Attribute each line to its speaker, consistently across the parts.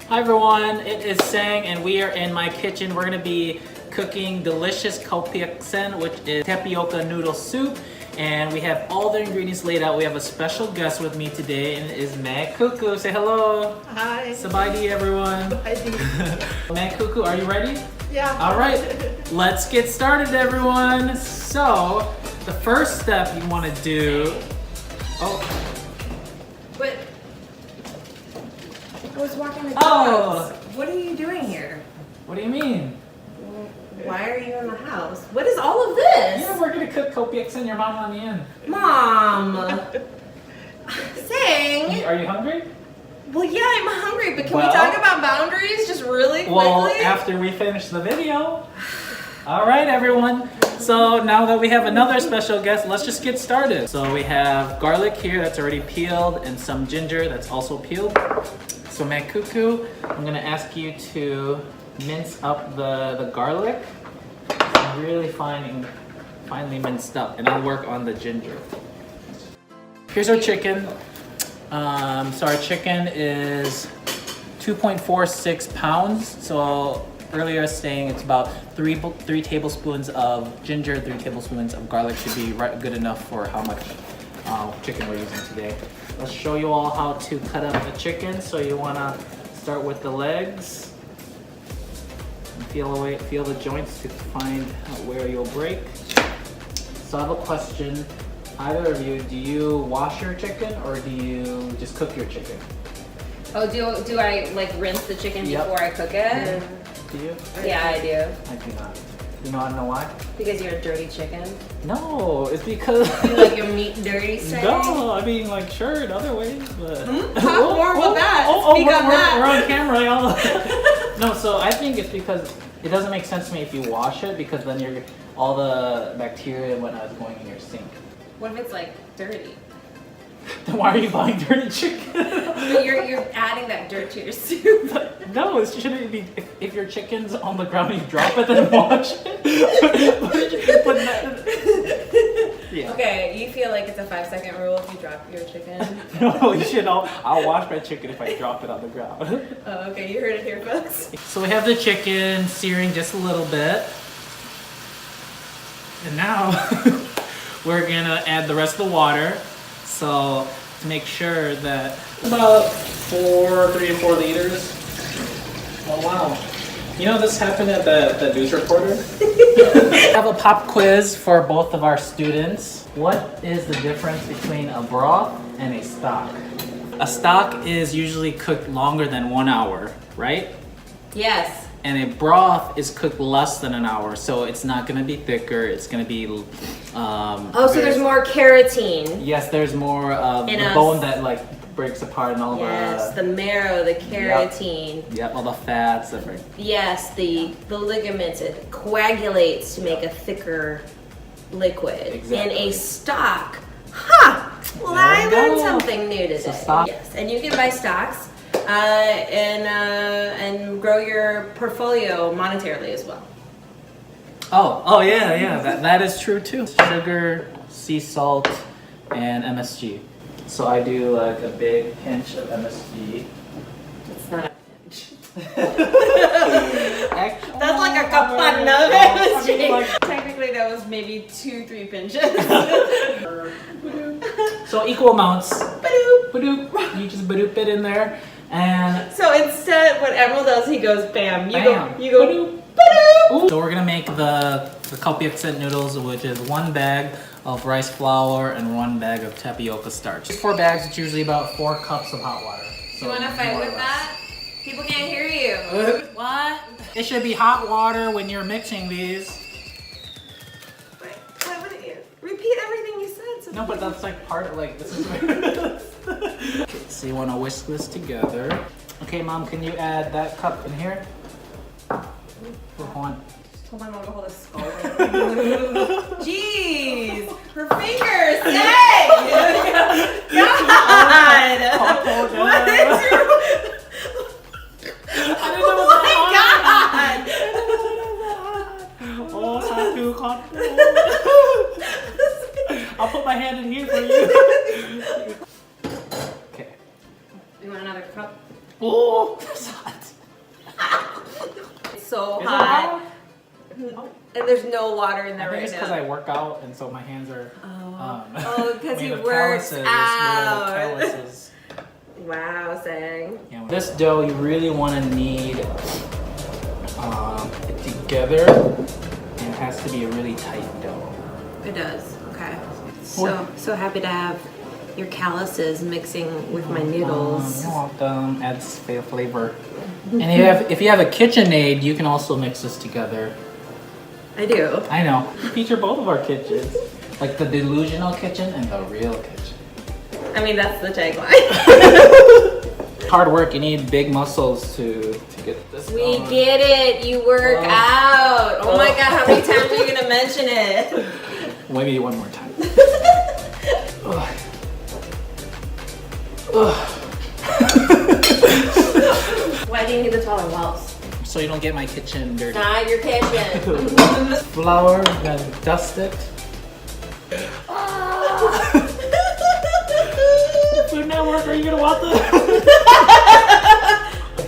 Speaker 1: Hi everyone, it is Saeng and we are in my kitchen. We're going to be cooking delicious khao piek, which is tapioca noodle soup. And we have all the ingredients laid out. We have a special guest with me today, and it is Meg Cuckoo. Say hello.
Speaker 2: Hi.
Speaker 1: Sabaidi everyone. Meg Cuckoo, are you ready?
Speaker 2: Yeah.
Speaker 1: All right, let's get started everyone. So, the first step you want to do... Oh.
Speaker 2: But I was walking the dogs. What are you doing here?
Speaker 1: What do you mean?
Speaker 2: Why are you in the house? What is all of this?
Speaker 1: Yeah, we're gonna cook khao piek and your mom on the end.
Speaker 2: Mom! Saeng!
Speaker 1: Are you hungry?
Speaker 2: Well, yeah, I'm hungry, but can we talk about boundaries just really quickly?
Speaker 1: Well, after we finish the video. All right, everyone. So now that we have another special guest, let's just get started. So we have garlic here that's already peeled and some ginger that's also peeled. So Meg Cuckoo, I'm gonna ask you to mince up the garlic. It's really finely minced up, and I'll work on the ginger. Here's our chicken. So our chicken is 2.46 pounds. So earlier I was saying it's about three tablespoons of ginger, 3 tablespoons of garlic should be good enough for how much chicken we're using today. Let's show you all how to cut up the chicken. So you want to start with the legs. And feel the joints to find where you'll break. So I have a question. Either of you, do you wash your chicken or do you just cook your chicken?
Speaker 2: Oh, do I like rinse the chicken before I cook it?
Speaker 1: Do you?
Speaker 2: Yeah, I do.
Speaker 1: I do not. You know why?
Speaker 2: Because you're a dirty chicken?
Speaker 1: No, it's because...
Speaker 2: You like your meat dirty, Saeng?
Speaker 1: No, I mean like sure in other ways, but...
Speaker 2: Talk more about that. Speak on that.
Speaker 1: We're on camera, y'all. No, so I think it's because it doesn't make sense to me if you wash it, because then all the bacteria and whatnot is going in your sink.
Speaker 2: What if it's like dirty?
Speaker 1: Then why are you buying dirty chicken?
Speaker 2: But you're adding that dirt to your soup.
Speaker 1: No, it shouldn't be. If your chicken's on the ground and you drop it, then wash it. Yeah.
Speaker 2: Okay, you feel like it's a 5-second rule if you drop your chicken?
Speaker 1: No, you should. I'll wash my chicken if I drop it on the ground.
Speaker 2: Oh, okay, you heard it here, folks.
Speaker 1: So we have the chicken searing just a little bit. And now we're gonna add the rest of the water. So to make sure that about 3 to 4 liters. Oh wow. You know this happened at the news reporter? I have a pop quiz for both of our students. What is the difference between a broth and a stock? A stock is usually cooked longer than 1 hour, right?
Speaker 2: Yes.
Speaker 1: And a broth is cooked less than an hour, so it's not going to be thicker. It's going to be.
Speaker 2: So there's more keratin.
Speaker 1: Yes, there's more of the bone that like breaks apart and all
Speaker 2: the marrow, the keratin.
Speaker 1: Yep, all the fats.
Speaker 2: Yes, the ligaments. It coagulates to make a thicker liquid.
Speaker 1: Exactly.
Speaker 2: And a stock. Huh. Well, I learned something new today.
Speaker 1: So stock.
Speaker 2: Yes, and you can buy stocks. And grow your portfolio monetarily as well.
Speaker 1: Oh yeah, that is true too. Sugar, sea salt, and MSG. So I do like a big pinch of MSG.
Speaker 2: It's not a pinch.
Speaker 1: That's
Speaker 2: like a kapan of MSG. Technically that was maybe 2-3 pinches.
Speaker 1: So equal amounts.
Speaker 2: Badoop.
Speaker 1: Badoop. You just badoop it in there. And
Speaker 2: so instead, what Emerald does, he goes bam. You
Speaker 1: bam.
Speaker 2: You go
Speaker 1: badoop. So we're gonna make the khao piek noodles, which is 1 bag of rice flour and 1 bag of tapioca starch. 4 bags. It's usually about 4 cups of hot water. So
Speaker 2: you wanna fight with that? People can't hear you. What?
Speaker 1: It should be hot water when you're mixing these.
Speaker 2: Wait, why wouldn't you repeat everything you said? So
Speaker 1: no, but that's like part of like this is. Okay, so you want to whisk this together. Okay, Mom, can you add that cup in here? Hold on.
Speaker 2: Told my mom to hold a skull. Jeez, her fingers. Dang! God! What is your? Oh my God!
Speaker 1: Oh, too hot. I'll put my hand in here for you. Okay.
Speaker 2: You want another cup?
Speaker 1: Oh, that's hot.
Speaker 2: so
Speaker 1: Is it
Speaker 2: hot.
Speaker 1: hot?
Speaker 2: And there's no water in there
Speaker 1: I think
Speaker 2: right
Speaker 1: it's because
Speaker 2: now.
Speaker 1: I work out and so my hands are
Speaker 2: Because he
Speaker 1: made of
Speaker 2: works
Speaker 1: calluses. It's made of
Speaker 2: out.
Speaker 1: calluses.
Speaker 2: Wow, Saeng.
Speaker 1: Yeah, this dough you really want to knead it together, and it has to be a really tight dough.
Speaker 2: It does. Okay. So happy to have your calluses mixing with my noodles.
Speaker 1: You're welcome. Adds flavor. And if you have a KitchenAid, you can also mix this together.
Speaker 2: I do.
Speaker 1: I know. Feature both of our kitchens, like the delusional kitchen and the real kitchen.
Speaker 2: I mean, that's the tagline.
Speaker 1: Hard work. You need big muscles to get this.
Speaker 2: We
Speaker 1: going.
Speaker 2: get it. You work out. Oh my God, how many times are you gonna mention it?
Speaker 1: Maybe one more time. Ugh.
Speaker 2: Why do you need the taller walls?
Speaker 1: So you don't get my kitchen dirty.
Speaker 2: Not your kitchen.
Speaker 1: Flour, you gotta dust it. Food Network, are you gonna want this?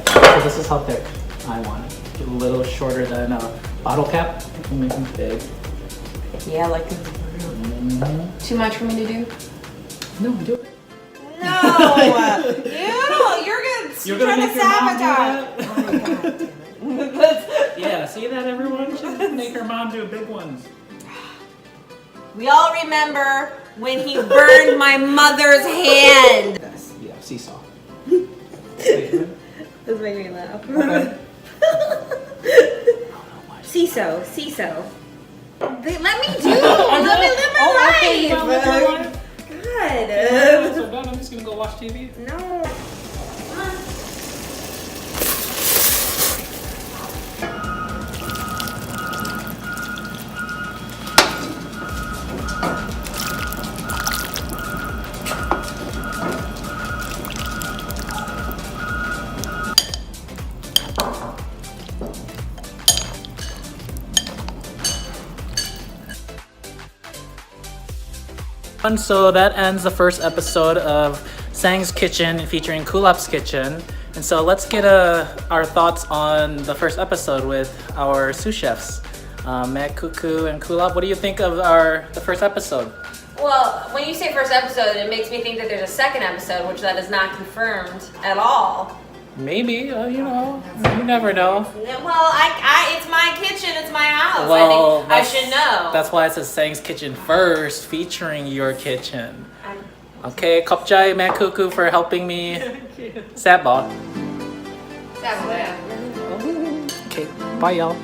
Speaker 1: So this is how thick I want it. A little shorter than a bottle cap. You can make them big.
Speaker 2: Yeah, like too much for me to do?
Speaker 1: No, do it.
Speaker 2: No, you're trying to
Speaker 1: make your mom do
Speaker 2: sabotage.
Speaker 1: that? Yeah, see that everyone? She's gonna make her mom do big ones.
Speaker 2: We all remember when he burned my mother's hand.
Speaker 1: Yeah, seesaw.
Speaker 2: This made me laugh.
Speaker 1: Okay.
Speaker 2: CISO. Let me do. Let me live my life. God.
Speaker 1: So done. I'm just gonna go watch TV.
Speaker 2: No.
Speaker 1: So that ends the first episode of Saeng's Kitchen featuring Kulap's Kitchen. And so let's get our thoughts on the first episode with our sous chefs, Matt, Cuckoo, and Kulap. What do you think of the first episode?
Speaker 2: Well, when you say first episode, it makes me think that there's a second episode, which that is not confirmed at all.
Speaker 1: Maybe, you never know.
Speaker 2: Well, it's my kitchen, it's my house.
Speaker 1: Well,
Speaker 2: I think I should know.
Speaker 1: That's why it says Saeng's Kitchen first, featuring your kitchen. Okay, kopjai, Matt, Cuckoo, for helping me. Sad ball. Okay, bye y'all.